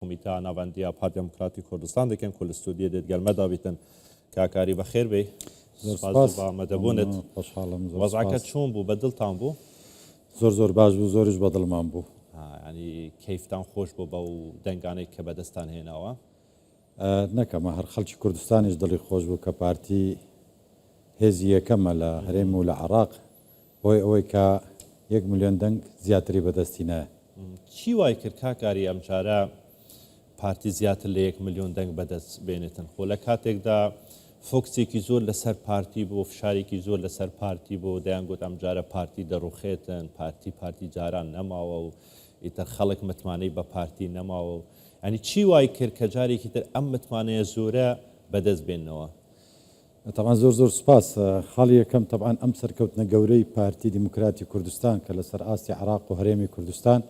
کمیته ناوەندیە پارتی دموکراتی کوردستان دەکەن کل استودیە دەتگەلمەدا بیتن کاکاری بەخێر بێ سپاس بۆ ئامادەبوونت وەزعەکەت چۆن بوو بەدڵتان بوو زۆر باش بوو زۆریش بەدڵمان بوو ینی کەیفتان خۆش بوو بەو دەنگانەی کە بەدەستان هێناوە نەکەمە هەر خەڵکی کوردستانیش دڵی خۆش بوو کە پارتی هێزی یەکەمە لە هەرێم و لە عێراق بۆی ئەوەی کە 1 ملیۆن دەنگ زیاتری بەدەستی نایە چی وای کرد کاکاری ئەم جارە پارتی زیاتر لە 1 ملیۆن دەنگ بەدەست بێنێتن خۆ لە کاتێکدا فۆکسێکی زۆر لەسەر پارتی بوو فشارێکی زۆر لەسەر پارتی بوو دەیانگوت ئەم جارە پارتی دەڕوخێتن پارتی جاران نەماوە و ئیتر خەڵک متمانەی بە پارتی نەماوە و ینی چی وای کرد کە جارێکی تر ئەم متمانەیە زۆرە بەدەست بێنەوە طبعا زۆر سپاس خاڵی یەکەم طبعا ئەم سەرکەوتنە گەورەی پارتی دیموکراتی کوردستان کە لەسەر ئاستی عێراق و هەرێمی کوردستان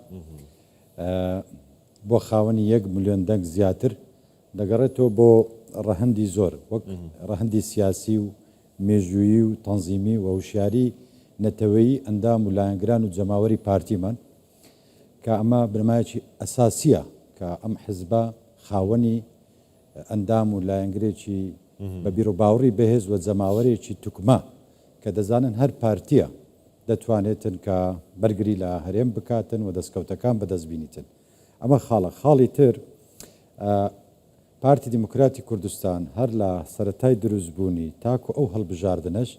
بۆ خاوەنی 1 ملیۆن دەنگ زیاتر دەگەڕێتەوە بۆ ڕەهەندی زۆر وەک ڕەهەندی سیاسی و مێژویی و تەنزیمی و هوشیاری نەتەوەیی ئەندام و لایەنگران و جەماوەری پارتیمان کە ئەمە بنەمایەکی ئەساسیە کە ئەم حزبە خاوەنی ئەندام و لایەنگرێکی بە بیر و باوەڕی بەهێز و جەماوەرێکی توکمە کە دەزانن هەر پارتیە دەتوانێتن کە بەرگری لە هەرێم بکاتن و دەستکەوتەکان بەدەست بینیتن ئەمە خاڵی تر پارتی دیموکراتی کوردستان هەر لە سەرەتای دروستبوونی تاکو ئەو هەڵبژاردنەش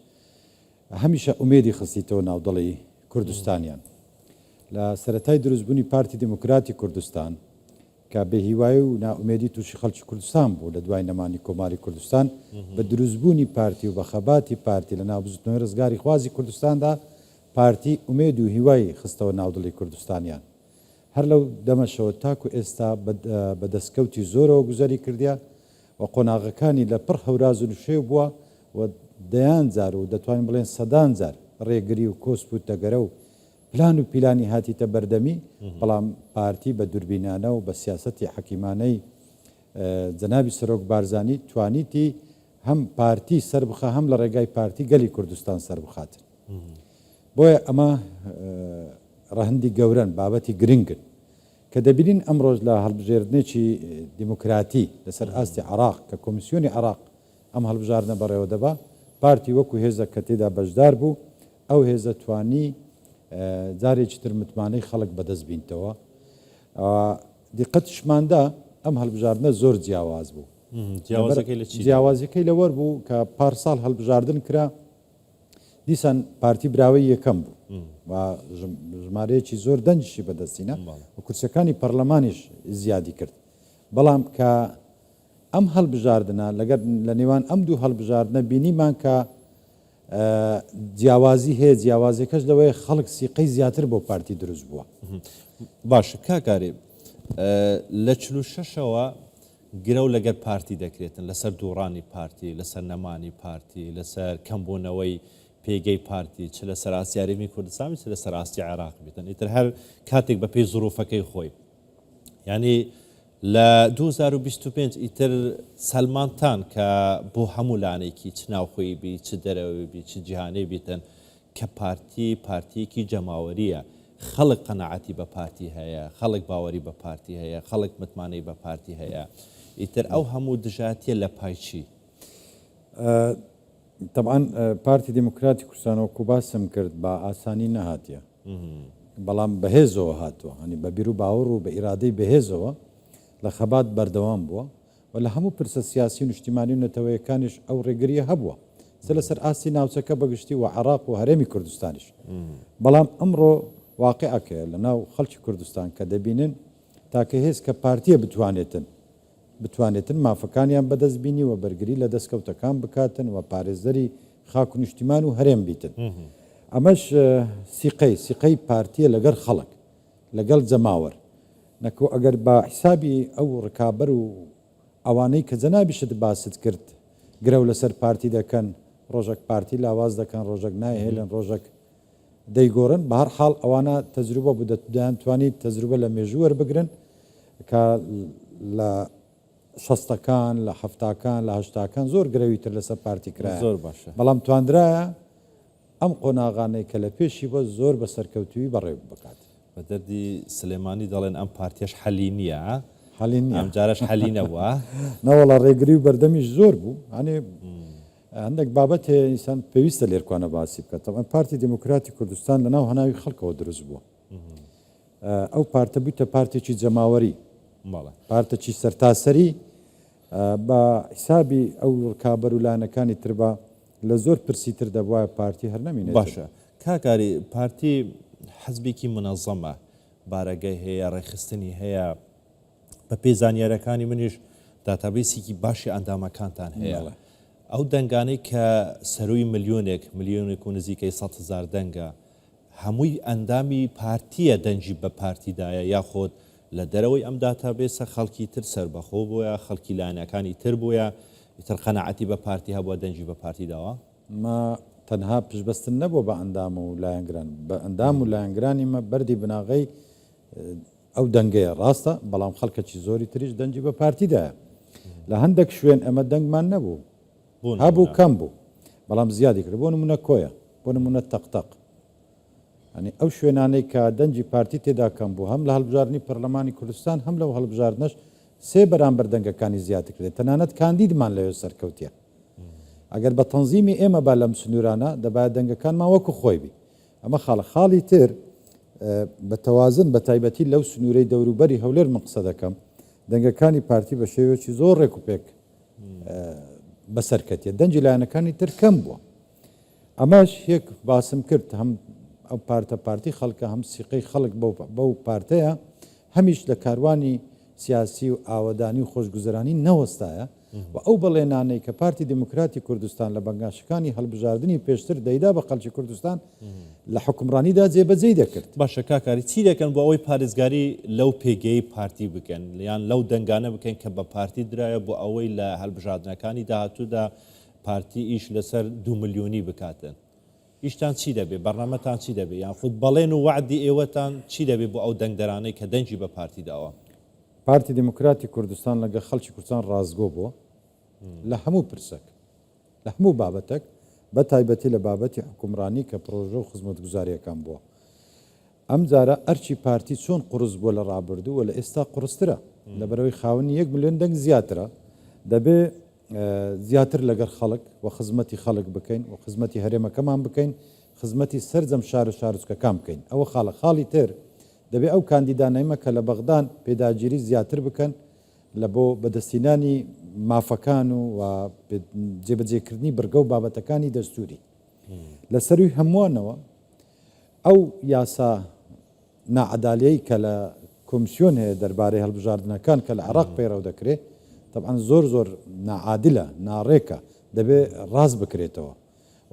هەمیشە ئومێدی خستیتەوە ناودڵی کوردستانیان لە سەرەتای دروستبوونی پارتی دیموکراتی کوردستان کە بەهیوایی و ناومێدی تووشی خەڵکی کوردستان بوو لە دوای نەمانی کۆماری کوردستان بە دروستبوونی پارتی و بە خەباتی پارتی لە ناوبزوتنەوەی ڕزگاری خوازی کوردستاندا پارتی ئومێد و هیوای خستەوە ناودڵی کوردستانیان هەر لەو دەمەشەوە تاکو ئێستا بە دەستکەوتی زۆرەوە گوزەری کردیا و قۆناغەکانی لە پڕ هەوراز و شێو بووە و دەیان جار و دەتوانین بڵێن سەدان جار ڕێگری و کۆسپ و تەگەرە و پلان و پیلانی هاتیتە بەردەمی بەڵام پارتی بە دووربینانە و بە سیاسەتی حەکیمانەی جەنابی سەرۆک بارزانی توانیتی هەم پارتی سەربخە هەم لە ڕێگای پارتی گەلی کوردستان سەربخاتن بۆیە ئەمە ڕەهەندی گەورن بابەتی گرنگن کە دەبینین ئەمڕۆژ لە هەڵبژێردنێکی دیموکراتی لەسەر ئاستی عێراق کە کۆمیسیۆنی عێراق ئەم هەڵبژاردنە بەڕێوە دەبا پارتی وەکو هێزە کە تێدا بەشدار بوو ئەو هێزە توانی جارێکی تر متمانەی خەڵک بەدەست بینتەوە دیقەتشماندا ئەم هەڵبژاردنە زۆر جیاواز بوو جیاوازەکەی لەوەر بوو کە پارساڵ هەڵبژاردن کرا دیسان پارتی براوەی یەکەم بوو و ژمارەیەکی زۆر دەنجشی بەدەستینە و کورسەکانی پەرلەمانیش زیادی کرد بەڵام کە ئەم هەڵبژاردنە لەگەر لە نێوان ئەم دوو هەڵبژاردنە بینیمان کە جیاوازی هەیە جیاوازەکەش لەوەی خەڵک سیقەی زیاتر بۆ پارتی دروست بووە باشە کاکاری لە 46ەوە گرە و لەگەر پارتی دەکرێتن لەسەر دووڕانی پارتی لەسەر نەمانی پارتی لەسەر کەمبوونەوەی پێگەی پارتی چ لەسەر ئاسیارێمی کوردستانی چ لەسەر ئاستی عێراق بیتن ئیتر هەر کاتێک بە پێی زروفەکەی خۆی ینی لە 2025 ئیتر سەلمانتان کە بۆ هەموو لانێکی چ ناوخۆی بی چ دەرەوەی بی چ جیهانەی بیتن کە پارتیەکی جەماوەریە خەڵک قەنەعەتی بە پارتی هەیە خەڵک باوەری بە پارتی هەیە خەڵک متمانەی بە پارتی هەیە ئیتر ئەو هەموو دژاتیە لە پایچی طبعا پارتی دیموکراتی کوردستانەوەکو باسم کرد بە ئاسانی نەهاتیە بەڵام بەهێزەوە هاتووە هەنی بە بیر و باوەڕ و بە ئیرادەی بەهێزەوە لە خەبات بەردەوام بووە و لە هەموو پرسە سیاسی و نیشتیمانی و نەتەوەیەکانیش ئەو ڕێگریە هەبووە لەسەر ئاستی ناوچەکە بەگشتی و عێراق و هەرێمی کوردستانیش بەڵام ئەمڕۆ واقعەکەیە لە ناو خەڵکی کوردستان کە دەبینن تاکە هێز کە پارتیە بتوانێتن مافەکانیان بەدەست بینی و بەرگری لە دەستکەوتەکان بکاتن و پارێزەری خاک و نیشتیمان و هەرێم بیتن ئەمەش سیقەی پارتیە لەگەر خەڵک لەگەڵ جەماوەر نەکۆ ئەگەر بە حیسابی ئەو ڕکابەر و ئەوانەی کە جەنابیشت باست کرد گرە و لەسەر پارتی دەکەن ڕۆژێک پارتی لاواز دەکەن ڕۆژێک نایهێلن ڕۆژێک دەیگۆڕن بە هەر حاڵ ئەوانە تەجروبە بوو دەیانتوانیت تەجروبە لە مێژوو وەربگرن کە لە شەستەکان لە هەفتاکان لە هەشتاکان زۆر گرەویتر لەسەر پارتی کرایە زۆر باشە بەڵام توانرایە ئەم قۆناغانەی کە لە پێشی بە زۆر بە سەرکەوتوی بەڕێ بکات بە دەردی سلێمانی دەڵێن ئەم پارتیەش حەلی نییە حەلی نییە ئەم جارش حەلی نەبووە نەوەڵە ڕێگری و بەردەمیش زۆر بوو ئەنێ هەندێک بابەت هەیە ئینسان پێویستە لێرکوانە باسی بکات ئەم پارتی دموکراتی کوردستان لەناو هەناوی خەڵکەوە دروست بووە ئەو پارتە بوویتە پارتێکی جەماوەری پارتێکی سەرتاسەری بە حسابی ئەو کابەر و لایەنەکانی تربە لە زۆر پرسیتر دەبواە پارتی هەر نەمینێت باشە کاکاری پارتی حەزبێکی منەظەمە بارەگەی هەیە ڕێخستنی هەیە بە پێی زانیارەکانی منیش داتابیسێکی باشی ئەندامەکانتان هەیە ئەو دەنگانەی کە سەروی ملیۆنێک و نزیکەی 100,000 دەنگە هەمووی ئەندامی پارتیە دەنجی بە پارتیدایە یاخۆت لە دەرەوەی ئەم داتابێسە خەڵکی تر سربەخۆ بووە خەڵکی لایەنەکانی تر بووە ئیتر قەنەعەتی بە پارتی هەبووە دەنجی بە پارتی داوە ما تەنها پشبەستن نەبوو بە ئەندام و لایەنگران بە ئەندام و لایەنگرانی مە بەردی بناغی ئەو دەنگەیە ڕاستە بەڵام خەڵکەکی زۆری تریش دەنجی بە پارتیدایە لە هەندێک شوێن ئەمە دەنگمان نەبوو هەبوو کەم بوو بەڵام زیادی کرد بۆ نمونە کۆیە بۆ نمونە تەقتەق ئەنی ئەو شوێنانەی کە دەنجی پارتی تێدا کەم بوو هەم لە هەڵبژاردننی پەرلەمانی کوردستان هەم لەو هەڵبژاردنەش سێ بەرامبەر دەنگەکانی زیاتر کرێت تەنانەت کاندیدمان لەوێ سەرکەوتیە ئەگەر بە تەنزیمی ئێمە با لەم سنوورانە دەبایە دەنگەکانمان وەکو خۆی بی ئەمە خاڵی تر بە تەوازن بە تایبەتی لەو سنوورەی دەوروبەری هەولێر مەقسە دەکەم دەنگەکانی پارتی بە شێوەیەکی زۆر ڕێک و پێک بەسەرکەتیە دەنجی لایەنەکانی تر کەم بووە ئەمەش یەک باسم کرد هەم ئەو پارتی خەڵکە هەم سیقەی خەڵک بەو پارتەیە هەمیش لە کاروانی سیاسی و ئاوەدانی و خۆشگوزەرانی نەوەستایە و ئەو بەڵێنانەی کە پارتی دموکراتی کوردستان لە بەنگاشەکانی هەڵبژاردننی پێشتر دەیدا بە خەڵکی کوردستان لە حکومڕانیدا جێبەجێ دەکرد باشە کاکاری چی دەکەن بۆ ئەوەی پارێزگاری لەو پێگەی پارتی بکەن یان لەو دەنگانە بکەن کە بە پارتی درایە بۆ ئەوەی لە هەڵبژاردنەکانی داهاتوودا پارتی ئیش لەسەر 2 ملیۆنی بکاتن ئیشتان چی دەبێ بەڕنامەتان چی دەبێ یان خود بەڵێن و وعدی ئێوەتان چی دەبێ بۆ ئەو دەنگدەرانەی کە دەنجی بە پارتی داوە پارتی دموکراتی کوردستان لەگە خەڵکی کوردستان ڕازگۆ بووە لە هەموو پرسەک لە هەموو بابەتێک بە تایبەتی لە بابەتی حکومڕانی کە پرۆژە و خزمەتگوزاریەکان بووە ئەم جارە ئەرچی پارتی چۆن قورس بووە لە ڕابردوو و لە ئێستا قورسترە لەبەرەوەی خاوەنی 1 ملیۆن دەنگ زیاترە دەبێ زیاتر لەگەر خەڵک و خزمەتی خەڵک بکەین و خزمەتی هەرێمەکەمان بکەین خزمەتی سەرجەم شار و شارچکەکان بکەین ئەوە خاڵی تر دەبێ ئەو کاندیدانەیمە کە لە بەغدان پێداگیری زیاتر بکەن لە بۆ بەدەستینانی مافەکان و جێبەجێکردنی بەرگە و بابەتەکانی دەستوری لە سەروی هەمووانەوە ئەو یاسا نائەدالیەی کە لە کۆمیسیۆن هەیە دەربارەی هەڵبژاردنەکان کە لە عێراق پەیڕەو دەکرێت طبعا زۆر نائادلە ناڕێکە دەبێ ڕاست بکرێتەوە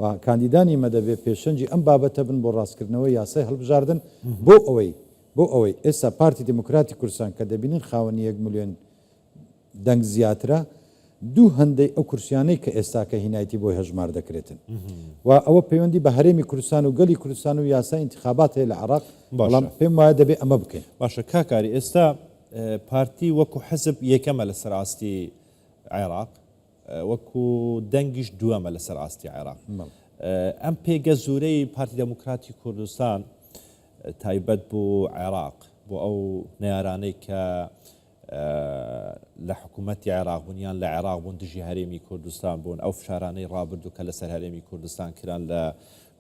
و کاندیدانی مە دەبێ پێشەنجی ئەم بابەتە بن بۆ ڕاستکردنەوەی یاسای هەڵبژاردن بۆ ئەوەی ئێستا پارتی دموکراتی کوردستان کە دەبینین خاوەنی 1 ملیۆن دەنگ زیاترە دوو هەندەی ئەو کورسیانەی کە ئێستاکە هینایەتی بۆی هەژمار دەکرێتن و ئەوە پەیوەندی بە هەرێمی کوردستان و گەلی کوردستان و یاسای انتخابات هەیە لە عێراق بەڵام پێم وایە دەبێ ئەمە بکەین باشە کاکاری ئێستا پارتی وەکو حزب یەکەمە لە سەراستی عێراق وەکو دەنگیش دووەمە لە سەراستی عێراق ئەم پێگە زورەی پارتی دموکراتی کوردستان تایبەت بۆ عێراق بۆ ئەو نەیارانەی کە لە حکوومەتی عێراق بوونیان لە عێراق بوون دژی هەرێمی کوردستان بوون ئەو فشارانەی ڕابردوو کە لەسەر هەرێمی کوردستان کران لە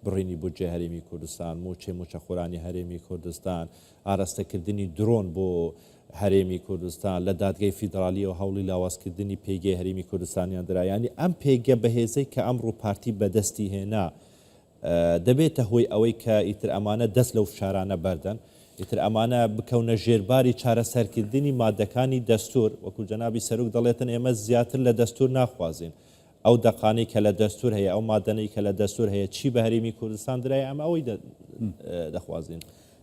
بڕینی بودجێ هەرێمی کوردستان موچە خۆرانی هەرێمی کوردستان ئاراستەکردنی درۆن بۆ هەرێمی کوردستان لە دادگای فیدرالی و هەوڵی لاوازکردنی پێگەی هەرێمی کوردستانیان درایانی ئەم پێگە بەهێزەی کە ئەمڕۆ پارتی بەدەستی هێنا دەبێتە هۆی ئەوەی کە ئیتر ئەمانە دەست لەو فشارانە بەردەن ئیتر ئەمانە بکەونە ژێرباری چارەسەرکردنی مادەکانی دەستور وەکو جەنابی سەرۆک دەڵێتن ئێمە زیاتر لە دەستور ناخوازین ئەو دەقانەی کە لە دەستور هەیە ئەو مادەنەی کە لە دەستور هەیە چی بە هەرێمی کوردستان درای ئەمە ئەوەی دەخوازین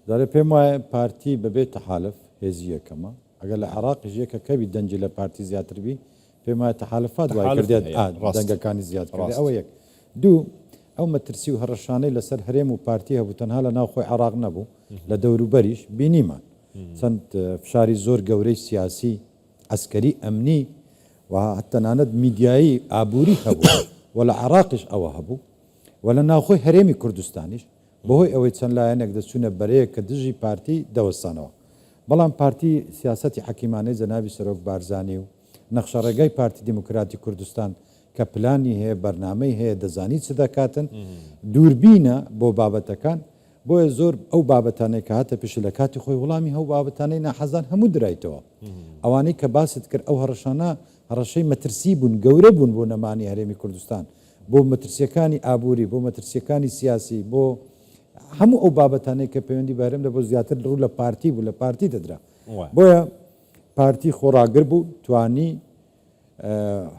دارێ پێم وایە پارتی بەبێت تەحالف هێزی یەکەمە ئەگەر لە عێراقیش یەکە کەوی دەنجی لە پارتی زیاتربی پێم وایە تەحالفات دوای کردێت دەنگەکانی زیاد ئەوە یەک دوو ئەو مەترسی و هەڕەشانەی لەسەر هەرێم و پارتی هەبوو تەنها لە ناوخۆی عێراق نەبوو لە دەوروبەریش بینیمان چەند فشاری زۆر گەورەی سیاسی ئەسکەری ئەمنی و تەنانەت میدیایی ئابووری هەبوو و لە عێراقیش ئەوە هەبوو و لە ناوخۆی هەرێمی کوردستانیش بەهۆی ئەوەی چەند لایەنێک دەچوونە بەرەیە کە دژی پارتی دەوەستانەوە بەڵام پارتی سیاسەتی حەکیمانەی جەنابی سەرۆک بارزانی و نەخشەڕێگای پارتی دیموکراتی کوردستان کە پلانی هەیە بەرنامەی هەیە دەزانی چ دەکاتن دووربینە بۆ بابەتەکان بۆیە زۆر ئەو بابەتانەی کە هاتە پێش لە کاتی خۆی وەڵامی هەو بابەتانەی ناحەزان هەموو درایتەوە ئەوانەی کە باست کرد ئەو هەڕەشانە هەڕەشەی مەترسی بوون گەورە بوون بۆ نەمانی هەرێمی کوردستان بۆ مەترسیەکانی ئابووری بۆ مەترسیەکانی سیاسی بۆ هەموو ئەو بابەتانەی کە پەیوەندی بارم لە بۆ زیاتر ڕوو لە پارتی بوو لە پارتی دەدرا بۆیە پارتی خۆڕاگر بوو توانی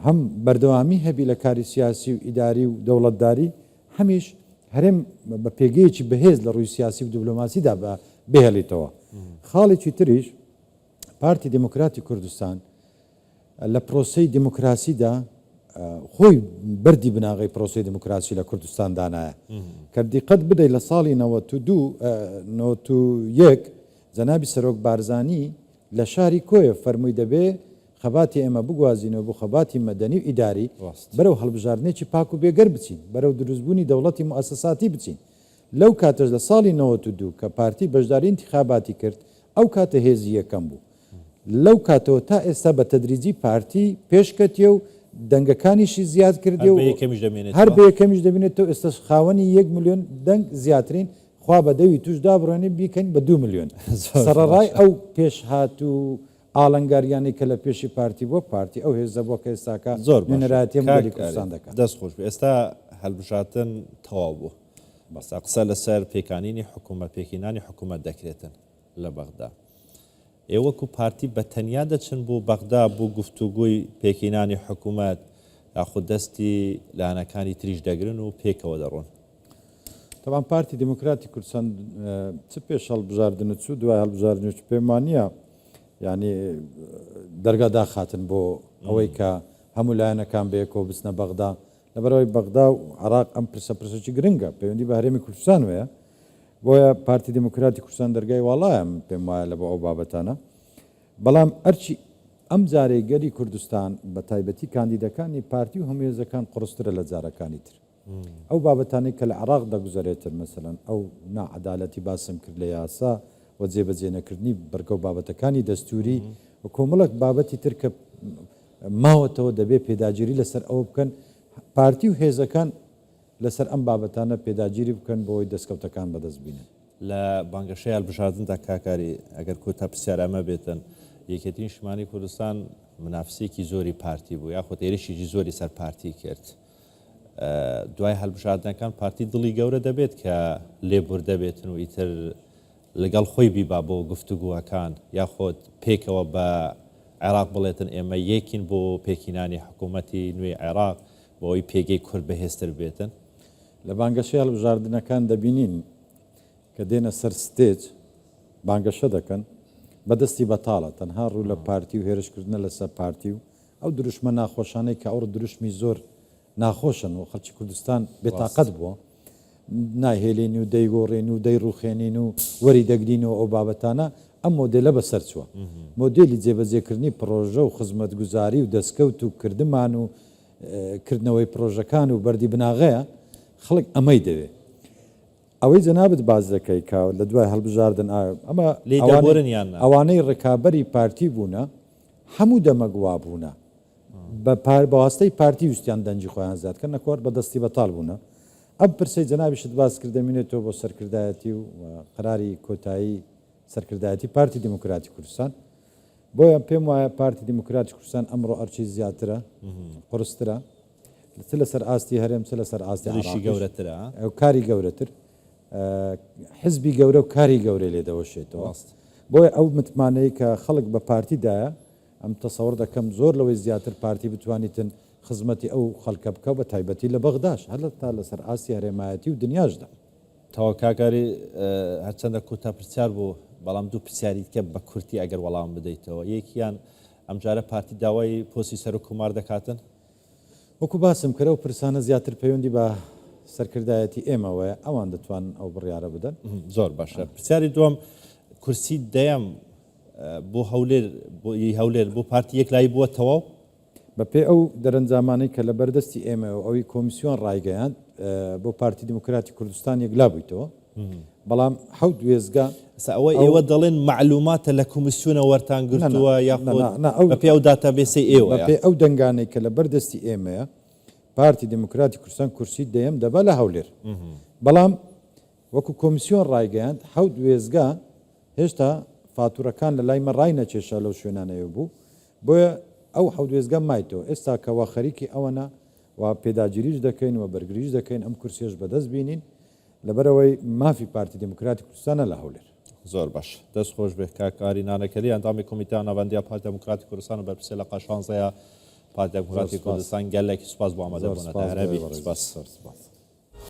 هەم بەردەوامی هەبی لە کاری سیاسی و ئیداری و دەوڵەتداری هەمیش هەرێم بە پێگەیەکی بەهێز لە ڕووی سیاسی و دیبلۆماسیدا بهێڵیتەوە خاڵێکی تریش پارتی دموکراتی کوردستان لە پرۆسەی دیموکراسیدا خۆی بەردی بناغی پرۆسی دموکراسی لە کوردستان دانایە کە دیقەت بدەیت لە ساڵی 92 جەنابی سەرۆک بارزانی لە شاری کۆیە فەرمووی دەبێ خەباتی ئێمە بگوازینەوە بۆ خەباتی مەدەنی و ئیداری بەرەو هەڵبژاردنێکی پاک و بێگەر بچین بەرەو دروستبوونی دەوڵەتی موسەساتی بچین لەو کاتەش لە ساڵی 92 کە پارتی بەشداری انتخاباتی کرد ئەو کاتە هێزی یەکەم بوو لەو کاتەوە تا ئێستا بە تەدریجی پارتی پێشکەتیە و دەنگەکانیشی زیاد کردی و هەر بە یەکەمیش دەبینێتەوە ئێستا خاوەنی 1 ملیۆن دەنگ زیاترین خوا بە دەوی توشدا بڕێنێ بیکەین بە 2 ملیۆن سەرەڕای ئەو پێشهات و ئالنگاریانی کە لە پێشی پارتی بۆ پارتی ئەو هێزە بۆ کە ئێستاکە زۆر نوێنەرایەتی هەمووی کوردستان دەکات دەست خۆش ئێستا هەڵبژاتن تەواو بوو بەس قسە لەسەر پێکانینی حکوومەت پێکینانی حکوومەت دەکرێتن لە بەغدا ئێوەکو پارتی بە تەنیا دەچن بۆ بەغدا بۆ گفتوگوی پێکینانی حکوومەت یاخود دەستی لانەکانی تریش دەگرن و پێکەوە دەڕۆن تەوان پارتی دموکراتی کوردستان چ پێش هەڵبژاردن چوو دوای هەڵبژاردن پێمانە یعنی دەرگا داخاتن بۆ ئەوەی کە هەموو لایەنەکان بەیەکەوە بچنە بەغدا لەبەرەوەی بەغدا و عراق ئەم پرسەپرسێکی گرنگە پەیوەندی بە هەرێمی کوردستان وەیە بۆیە پارتی دموکراتی کوردستان دەرگای وڵایە پێم وایە لە بۆ ئەو بابەتانە بەڵام ئەرچی ئەم جارێگەری کوردستان بە تایبەتی کاندیدەکانی پارتی و هەموێزەکان قڕسترە لە جارەکانی تر ئەو بابەتانی کە لە عراق دەگوزارێتتر مەسەرەن ئەو ناعەدالەتی باسم کرد لە یاسا و جێبەجێ نەکردنی بەرگە و بابەتەکانی دەستوری و کۆمەڵک بابەتی تر کە ماوەتەوە دەبێت پێداگیری لەسەر ئەوە بکەن پارتی و هێزەکان لەسەر ئەم بابەتانە پێداگیری بکەن بۆی دەستکەوتەکان بەدەست بینن لە بانگەشەی هەڵبژاردندا کاکاری ئەگەر کۆتا پرسیار ئەمە بێتن یەکێترین نیشتیمانی کوردستان منافسێکی زۆری پارتی بوو یاخود ێرشێکی زۆری سەر پارتی کرد دوای هەڵبژاردنەکان پارتی دڵی گەورە دەبێت کە لێبوردە بێتن و ئیتر لەگەڵ خۆی بیبا بۆ گفتوگووەکان یاخۆت پێکەوە بە عێراق بڵێتن ئێمە یەکین بۆ پێکینانی حکوومەتی نوێی عێراق بۆ ئەوی پێگەی کورد بەهێزتر بێتن لە بانگەشەی هەڵبژاردنەکان دەبینین کە دێنە سەر ستێج بانگەشە دەکەن بەدەستی بەتاڵە تەنها ڕوو لە پارتی و هێرشکردنە لەسەر پارتی و ئەو دروشمە ناخۆشانەی کە ئەو دروشمی زۆر ناخۆشن و خەڵکی کوردستان بێتاقەت بووە ناهێلین و دەیگۆڕێن و دەیڕوخێنین و وەری دەگرینەوە ئەو بابەتانە ئەم مۆدلە بەسەر چووە مۆدلی جێبەجێکردنی پرۆژە و خزمەتگوزاری و دەستکەوت و کردمان و کردنەوەی پرۆژەکان و بەردی بناغەیە خەڵک ئەمەی دەوێت ئەوەی جەنابەت باز دەکەی کە لە دوای هەڵبژاردن ئەمە ئەوانەی ڕێکابەری پارتی بوونە هەموو دەمەگووا بوونە بەواستەی پارتی وستیان دەنجی خۆیان زیادکە نەکۆر بە دەستی بەتاڵ بوونە ئەم پرسەی جەنابیشت باز کردەمینێتەوە بۆ سەرکردایەتی و قەراری کۆتایی سەرکردایەتی پارتی دموکراتی کوردستان بۆیە پێم وایە پارتی دموکراتی کوردستان ئەمڕۆ ئەرچی زیاترە قڕسترە لەسەر ئاستی هەرێم لەسەر ئاستی گەورەترە ئەو کاری گەورەتر حزبی گەورە و کاری گەورەی لێ دەوەشێتەوە بۆیە ئەو متمانەی کە خەڵک بە پارتیدایە ئەم تەسەوڕ دەکەم زۆر لەوەی زیاتر پارتی بتوانیتن خزمەتی ئەو خەڵکە بکە بە تایبەتی لە بەغداش هەر تا لەسەر ئاسی هەرێمایەتی و دنیاشدا تەوا کاکاری هەرچەندە کۆتا پرسیار بوو بەڵام دوو پرسیاری کە بە کورتی ئەگەر وەڵام بدەیتەوە یەکیان ئەمجارە پارتی داوای پۆستی سەر و کومار دەکاتن وەکو باسم کەرە و پرسانە زیاتر پەیوەندی بە سەرکردایەتی ئێمەوەیە ئەوان دەتوان ئەو بڕیارە بدەن زۆر باشە پرسیاری دووەم کورسی دەیەم بۆ هەولێر بۆ پارتی یەکلایی بووە تەواو بە پێ ئەو دەرەنجامانەی کە لە بەردەستی ئێمە و ئەوی کۆمیسیۆن ڕایگەیان بۆ پارتی دموکراتی کوردستان یەکلا بوویتەوە بەڵام حەوت وێزگا ئەوە ئێوە دەڵێن معلوماتە لە کۆمیسیۆنە وەرتان گرتووە یاخۆ بە پێ ئەو داتابێسی ئێوە بەپێ ئەو دەنگانەی کە لە بەردەستی ئێمەیە پارتی دموکراتی کوردستان کورسی دەیەم دەبا لە هەولێر بەڵام وەکو کۆمیسیۆن ڕایگەیاند حەوت وێزگا هێشتا فاتورەکان لە لای مە ڕای نەچێشە لەو شوێنانەیە بوو بۆیە ئەو حەوت وێزگا مایتەوە ئێستا کەوا خەریکی ئەوەنە و پێداگیریش دەکەین و بەرگریش دەکەین ئەم کورسێش بەدەست بینین لەبەرەوەی مافی پارتی دموکراتی کوردستانە لە هەولێر زۆر باش دەست خۆش بێ کاکاری نانەکەری ئەندامی کۆمیتیان ناوەندیا پارتی دموکراتی کوردستان و بەرپرسێ لە قاشانزەیە پارتی دموکراتی کوردستان گەلێکی سوپاس بۆ ئامادەبوونەتە هەرەبی سپاس.